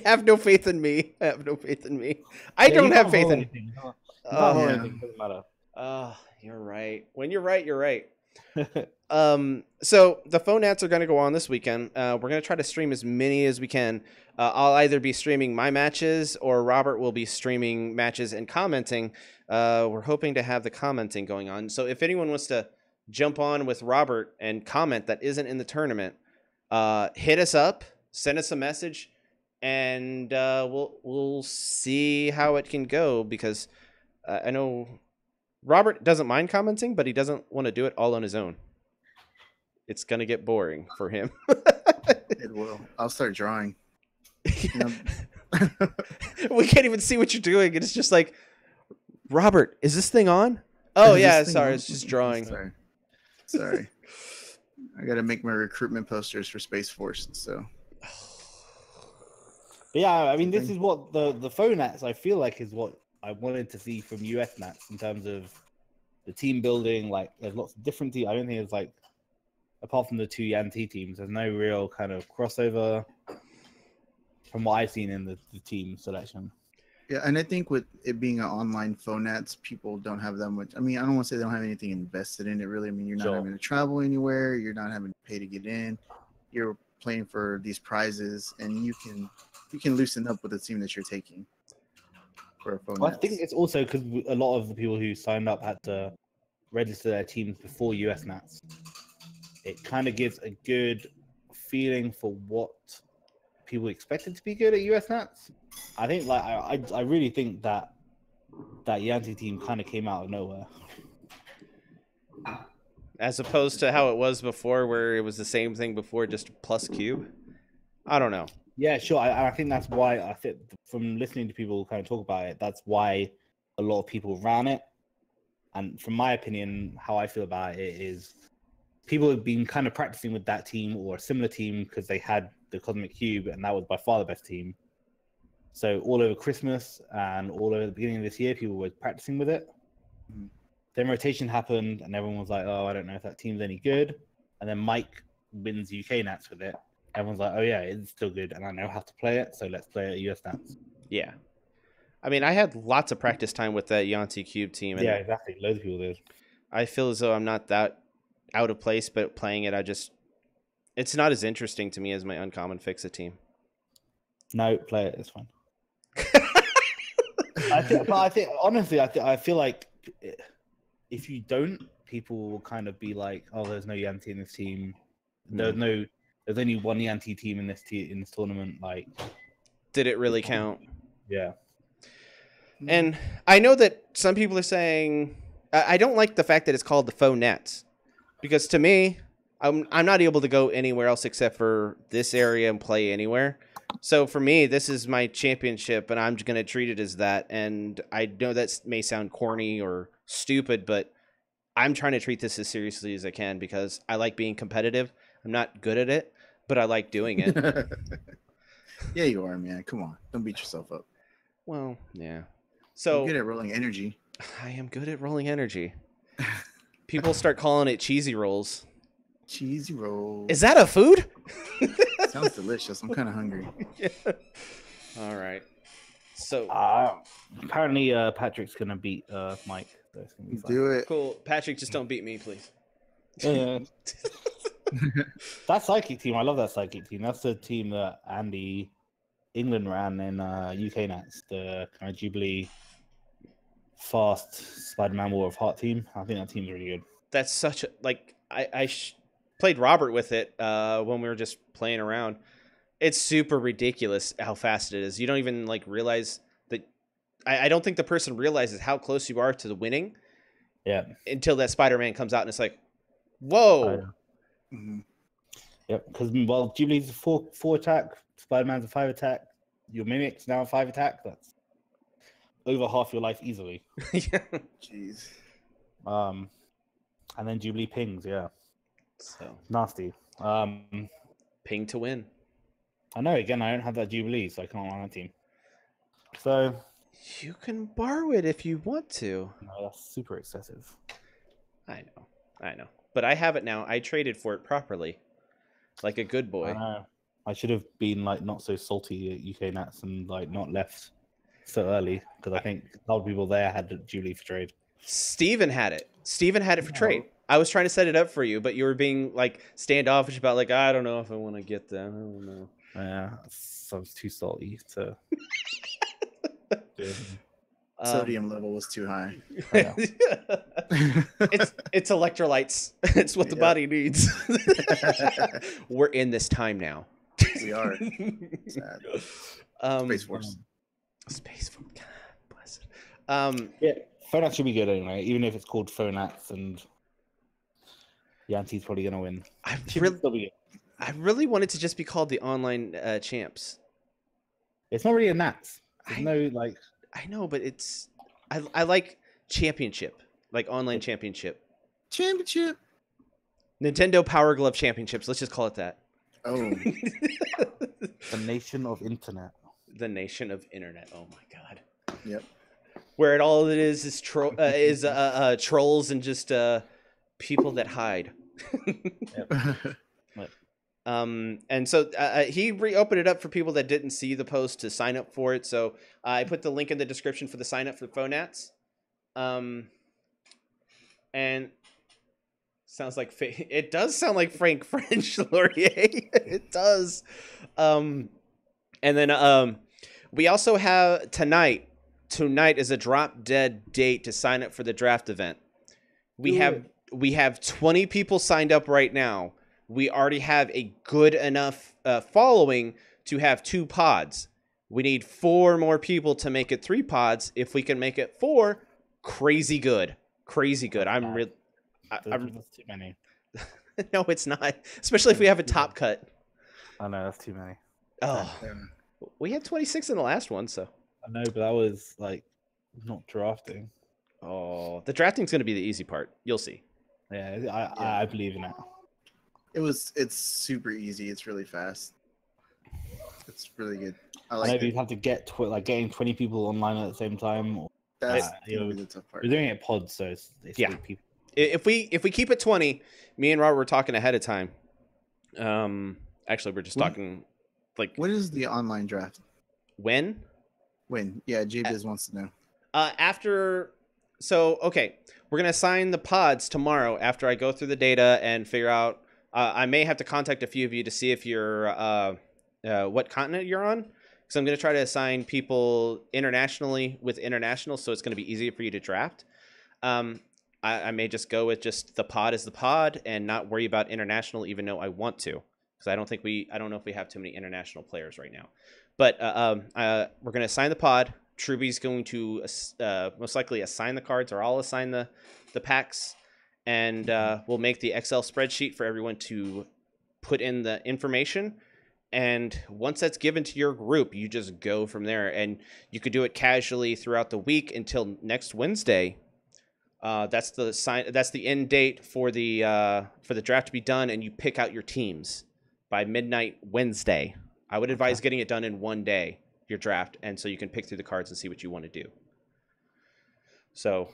Have no faith in me. Have no faith in me. I don't have faith in. Oh, yeah. anything. Doesn't matter. Oh, you're right. When you're right, you're right. So the Faux Nats are going to go on this weekend. We're going to try to stream as many as we can. I'll either be streaming my matches or Robert will be streaming matches and commenting. We're hoping to have the commenting going on. So if anyone wants to jump on with Robert and comment that isn't in the tournament, hit us up, send us a message, and we'll see how it can go, because I know Robert doesn't mind commenting, but he doesn't want to do it all on his own. It's going to get boring for him. It will. I'll start drawing. We can't even see what you're doing. It's just like, Robert, is this thing on? Oh, yeah, sorry. It's just drawing. Sorry. I got to make my recruitment posters for Space Force, so. But yeah, I mean, this is what the Faux Nats, I feel like, is what I wanted to see from US Nats in terms of the team building. Like, there's lots of different teams. I don't think it's like, apart from the two Yanti teams, there's no real kind of crossover from what I've seen in the team selection. Yeah, and I think with it being an online Faux Nats, people don't have that much. I mean, I don't want to say they don't have anything invested in it, really. I mean, you're not having to travel anywhere. You're not having to pay to get in. You're playing for these prizes, and you can loosen up with the team that you're taking for a Faux Nats. I think it's also because a lot of the people who signed up had to register their teams before US Nats. It kind of gives a good feeling for what people expected to be good at US Nats. I think, like, I really think that Yanti team kind of came out of nowhere. As opposed to how it was before, where it was the same thing before, just plus cube. I don't know. Yeah, sure. I think that's why, I think from listening to people kind of talk about it, that's why a lot of people ran it. And from my opinion, how I feel about it is people have been kind of practicing with that team or a similar team because they had the Cosmic Cube, and that was by far the best team. So all over Christmas and all over the beginning of this year, people were practicing with it. Mm-hmm. Then rotation happened, and everyone was like, oh, I don't know if that team's any good. And then Mike wins UK Nats with it. Everyone's like, oh, yeah, it's still good, and I know how to play it, so let's play it at US Nats. Yeah. I mean, I had lots of practice time with that Yanti Cube team. And yeah, exactly. Loads of people did. I feel as though I'm not that out of place, but playing it, it's not as interesting to me as my Uncommon Fix-It team. No, play it. It's fine. I think honestly, I feel like if you don't, people will kind of be like, "Oh, there's no Yanti in this team. There's only one Yanti team in this tournament." Like, did it really count? Yeah. And I know that some people are saying, I don't like the fact that it's called the Faux Nats, because to me, I'm not able to go anywhere else except for this area and play anywhere. So for me, this is my championship, and I'm just going to treat it as that. And I know that may sound corny or stupid, but I'm trying to treat this as seriously as I can because I like being competitive. I'm not good at it, but I like doing it. Yeah, you are, man. Come on. Don't beat yourself up. Well, yeah. So you're good at rolling energy. I am good at rolling energy. People start calling it cheesy rolls. Cheesy rolls. Is that a food? Sounds delicious. I'm kind of hungry. Yeah. All right. So apparently Patrick's gonna beat Mike. So it's gonna be fun. Do it. Cool. Patrick, just don't beat me, please. Yeah. That psychic team, I love that psychic team. That's the team that Andy England ran in UK Nats, the kind of Jubilee fast Spider-Man War of Heart team. I think that team's really good. That's such a I played Robert with it when we were just playing around. It's super ridiculous how fast it is. You don't even realize that. I don't think the person realizes how close you are to the winning. Yeah. Until that Spider-Man comes out and it's like, whoa. Mm-hmm. Yep. Because Jubilee's a 4 attack, Spider-Man's a 5 attack. Your Mimic's now a 5 attack. That's over half your life easily. Yeah. Jeez. And then Jubilee pings, yeah. So nasty. Ping to win. I know. Again, I don't have that Jubilee, so I can't run a team. So you can borrow it if you want to. No, that's super excessive. I know. But I have it now. I traded for it properly, like a good boy. I know. I should have been not so salty at UK Nats and not left so early because I think a lot of people there had the Jubilee for trade. Steven had it. Steven had it for trade. I was trying to set it up for you, but you were being like standoffish about like, I don't know if I want to get that. I don't know. Yeah, so it's too salty to. Sodium level was too high. It's electrolytes. It's what the body needs. We're in this time now. We are. Sad. Space Force. Space Force. God bless it. Yeah, Faux Nats should be good anyway, even if it's called Faux Nats and Yanti's probably gonna win. I really want it to just be called the online champs. It's not really a Nats. There's no like. I know, but it's I like championship, like online championship. Championship. Nintendo Power Glove Championships. Let's just call it that. Oh. The nation of internet. The nation of internet. Oh my god. Yep. Where all it is trolls and just people that hide. Yep. And so he reopened it up for people that didn't see the post to sign up for it. So I put the link in the description for the sign up for Faux Nats. And sounds like it does sound like Frank French Laurier. It does. And then we also have tonight. Tonight is a drop dead date to sign up for the draft event. We have 20 people signed up right now. We already have a good enough following to have 2 pods. We need 4 more people to make it 3 pods. If we can make it 4, crazy good. Crazy good. I'm really... That's too many. No, it's not. Especially if we have a top cut. I know, that's too many. Oh. We had 26 in the last one, so... I know, but that was, like, not drafting. Oh, the drafting's going to be the easy part. You'll see. Yeah, I believe in it. It's super easy. It's really fast. It's really good. I I like know it. you'd have to get getting 20 people online at the same time. Or, That's you know, gonna be the tough part. we're doing it pods, so it's Yeah. 8 people. If we keep it 20, me and Robert were talking ahead of time. Actually, we're just talking like What is the online draft? when? When? Yeah, JBiz wants to know. Okay, we're gonna assign the pods tomorrow after I go through the data and figure out. I may have to contact a few of you to see if you're what continent you're on, because I'm gonna try to assign people internationally with international, so it's gonna be easier for you to draft. I may just go with just the pod as the pod and not worry about international, even though I want to, because I don't know if we have too many international players right now. But we're going to assign the pod. Truby's going to most likely assign the cards, or I'll assign the packs. And we'll make the Excel spreadsheet for everyone to put in the information. And once that's given to your group, you just go from there. And you could do it casually throughout the week until next Wednesday. That's the end date for the draft to be done, and you pick out your teams by midnight Wednesday. I would advise getting it done in one day, your draft, and so you can pick through the cards and see what you want to do. So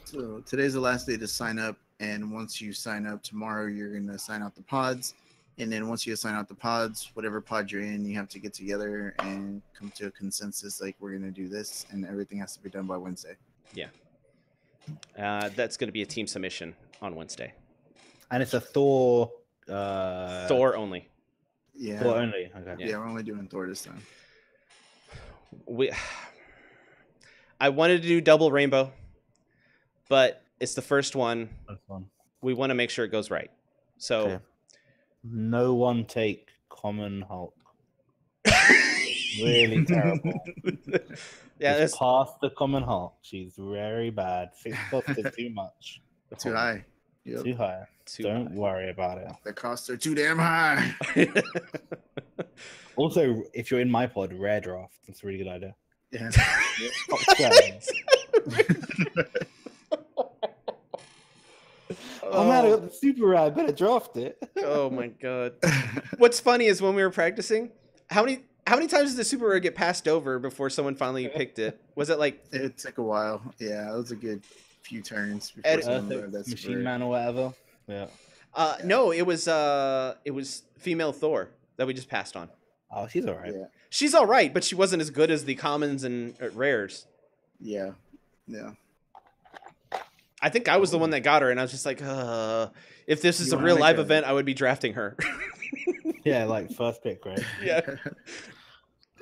today's the last day to sign up, and once you sign up tomorrow, you're gonna sign out the pods, and then once you sign out the pods, whatever pod you're in, you have to get together and come to a consensus, like we're gonna do this, and everything has to be done by Wednesday. Yeah. That's going to be a team submission on Wednesday. And it's a Thor. Thor only. Yeah. Thor only. Okay. Yeah, we're only doing Thor this time. I wanted to do double rainbow, but it's the first one. We want to make sure it goes right. So, okay. No one take Common Hulk. Really terrible. Yeah, it's past the Common Hulk. She's very bad. 6 cost is too much. Too high. Yep. Too high. Don't worry about it. The costs are too damn high. Also, if you're in my pod, rare draft. That's a really good idea. Yeah. Oh man, I got the super rare. I better draft it. Oh my god. What's funny is when we were practicing, how many times did the super rare get passed over before someone finally picked it? Was it like... It took a while. Yeah, it was a good few turns before someone grabbed that super Machine rare. Man or whatever. Yeah. No, it was female Thor that we just passed on. Oh, she's all right. Yeah. She's all right, but she wasn't as good as the commons and rares. Yeah. Yeah. I think I was the one that got her, and I was just like, if this is You a wanna real make live a- event, I would be drafting her. Yeah, like first pick, right? Yeah.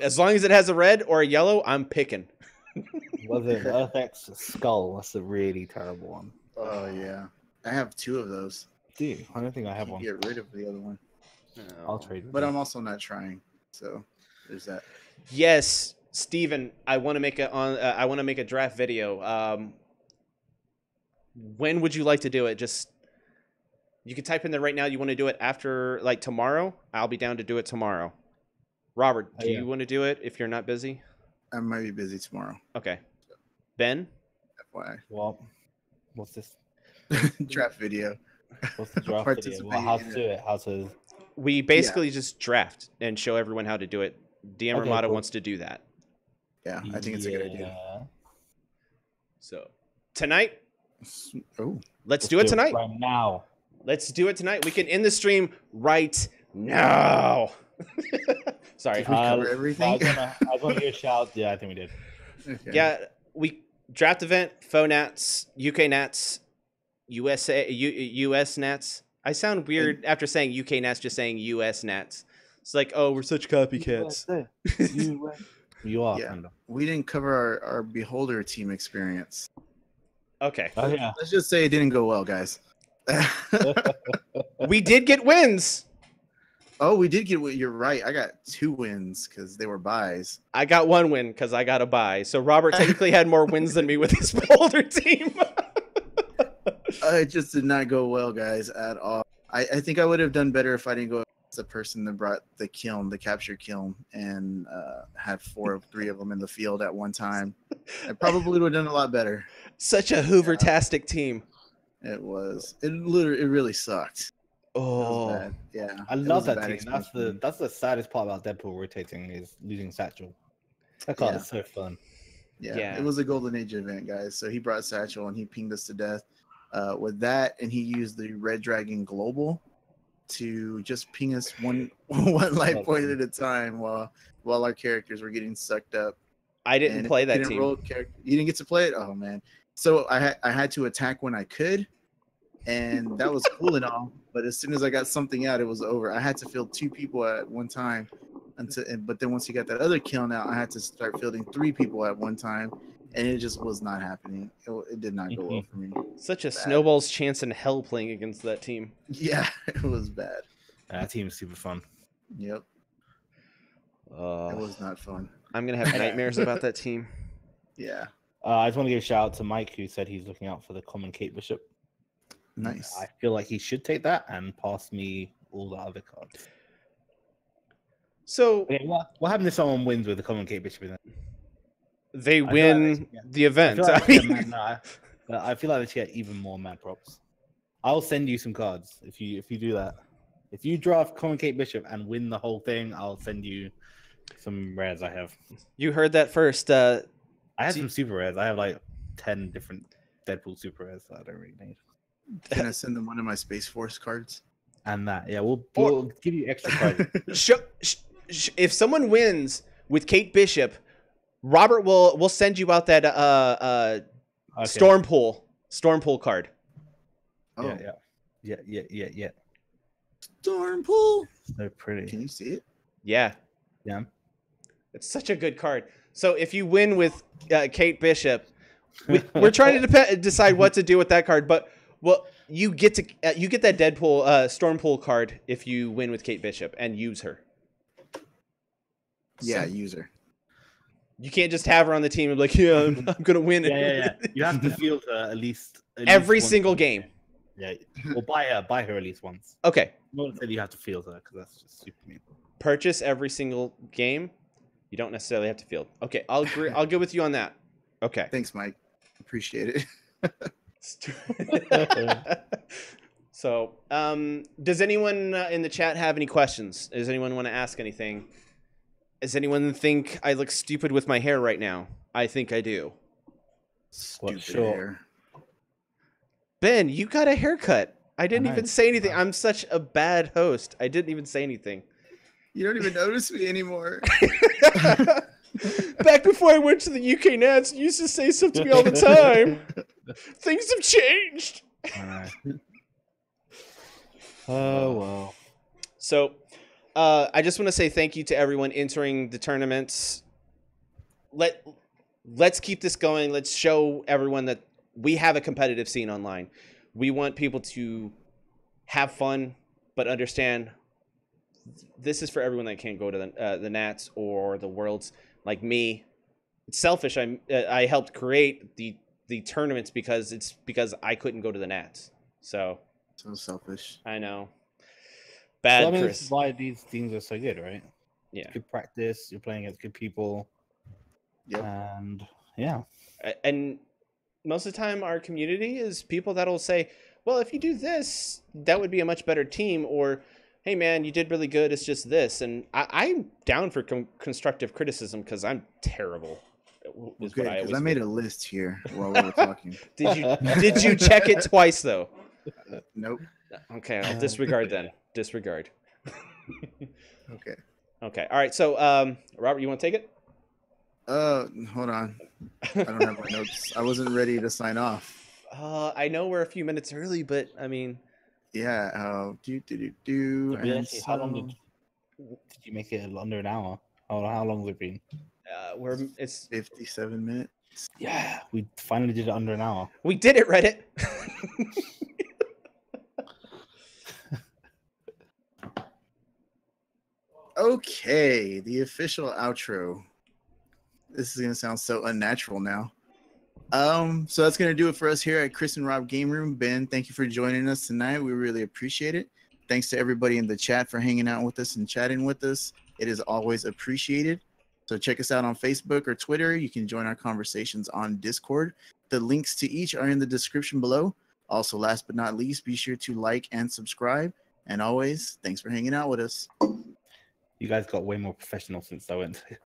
As long as it has a red or a yellow, I'm picking. Was it the Earth X Skull? That's a really terrible one. Oh yeah, I have 2 of those. Do you? I don't think I have Can't one. get rid of the other one, I'll trade with but you. I'm also not trying. So there's that. Yes, Steven, I want to make a draft video. When would you like to do it? Just you can type in there right now. You want to do it after like tomorrow? I'll be down to do it tomorrow. Robert, do you want to do it if you're not busy? I might be busy tomorrow. Okay. Ben? FYI. Well, what's this? Draft video. What's the draft video? Well, how to do it? How to? We basically just draft and show everyone how to do it. DM Okay, Ramada cool. wants to do that. Yeah, I think it's a good idea. So tonight, Oh, let's do it tonight. right now. Let's do it tonight. We can end the stream right now. Sorry. Did we cover everything? I was gonna give a shout. Yeah, I think we did. okay. Yeah, we draft event, Faux Nats, UK Nats, US Nats. I sound weird after saying UK Nats, just saying US Nats. It's like, oh, we're such copycats. You are. Yeah. Kind of. We didn't cover our Beholder team experience. Okay. Oh yeah. Let's just say it didn't go well, guys. We did get wins. Oh, we did get. You're right. I got 2 wins because they were buys. I got 1 win because I got a bye. So Robert technically had more wins than me with his Boulder team. It just did not go well, guys, at all. I think I would have done better if I didn't go as the person that brought the kiln, the capture kiln, and had 3 of them in the field at one time. I probably would have done a lot better. Such a Hoover-tastic team. It was. It really sucked. It Oh, was bad. Yeah. I it love was a that bad team. experience for me. That's the saddest part about Deadpool rotating is losing Satchel. That card Yeah. is so fun. Yeah, Yeah. it was a Golden Age event, guys. So he brought Satchel and he pinged us to death with that, and he used the Red Dragon Global to just ping us one life point at a time while our characters were getting sucked up. I didn't And play if you that didn't team. roll you didn't get to play it? Oh man. So I had to attack when I could, and that was cool and all. But as soon as I got something out, it was over. I had to field 2 people at one time, but then once you got that other kill out, I had to start fielding 3 people at one time, and it just was not happening. It did not go well for me. Such a Bad. snowball's chance in hell playing against that team. Yeah, it was bad. That team is super fun. Yep, it was not fun. I'm gonna have nightmares about that team. Yeah, I just want to give a shout out to Mike who said he's looking out for the common Kate Bishop. nice. I feel like he should take that and pass me all the other cards. So Okay, what happens if someone wins with the common Kate Bishop? Then? they feel like win that's- the event. I feel like they should get even more mad props. I'll send you some cards if you do that. If you draft common Kate Bishop and win the whole thing, I'll send you some rares I have. You heard that first. I have See- some super rares. I have like 10 different Deadpool super rares that I don't really need. Can I send them one of my Space Force cards? And that, yeah, we'll give you extra cards. If someone wins with Kate Bishop, Robert will send you out that Okay. Storm Pool card. Oh, Yeah. Storm Pool. So pretty. Can you see it? Yeah, Yeah. it's such a good card. So if you win with Kate Bishop, we're trying to decide what to do with that card. But well, you get that Deadpool Storm Pool card if you win with Kate Bishop and use her. Yeah, user. You can't just have her on the team and be like, yeah, I'm gonna win it. Yeah. You have to field her at least Every once. single game. Yeah. Well, buy her at least once. Okay. Not that you have to field her because that's just super mean. Purchase every single game. You don't necessarily have to field. Okay, I'll agree. I'll go with you on that. Okay. Thanks, Mike. Appreciate it. So, does anyone in the chat have any questions? Does anyone want to ask anything? Does anyone think I look stupid with my hair right now? I think I do. Stupid sure. hair. Ben, you got a haircut. I didn't Nice. even say anything. I'm such a bad host. I didn't even say anything. You don't even notice me anymore. Back before I went to the UK Nats, you used to say stuff to me all the time. Things have changed. All right. Oh well. So, I just want to say thank you to everyone entering the tournaments. Let's keep this going. Let's show everyone that we have a competitive scene online. We want people to have fun, but understand this is for everyone that can't go to the Nats or the Worlds. Like me, it's selfish. I helped create the tournaments because I couldn't go to the Nats. So selfish. I know. Bad, Well, I mean, Chris. this is why these things are so good, right? Yeah. Good practice. You're playing against good people. Yep. And yeah. And most of the time, our community is people that'll say, well, if you do this, that would be a much better team. Or, hey, man, you did really good. It's just this. And I'm down for constructive criticism because I'm terrible. Is Good, what I because always I made do. a list here while we were talking. Did you check it twice, though? Nope. Okay, I'll disregard then. Disregard. Okay. Okay. All right. So, Robert, you want to take it? Hold on. I don't have my notes. I wasn't ready to sign off. I know we're a few minutes early, but I mean, Yeah. How long did you make it under an hour? How long has it been? it's 57 minutes. Yeah, we finally did it under an hour. we did it, Reddit. Okay, the official outro. This is gonna sound so unnatural now. So that's gonna do it for us here at Chris and Rob Game Room. Ben, thank you for joining us tonight. We really appreciate it. Thanks to everybody in the chat for hanging out with us and chatting with us. It is always appreciated. So check us out on Facebook or Twitter. You can join our conversations on Discord. The links to each are in the description below. Also, last but not least, be sure to like and subscribe. And always, thanks for hanging out with us. You guys got way more professional since I went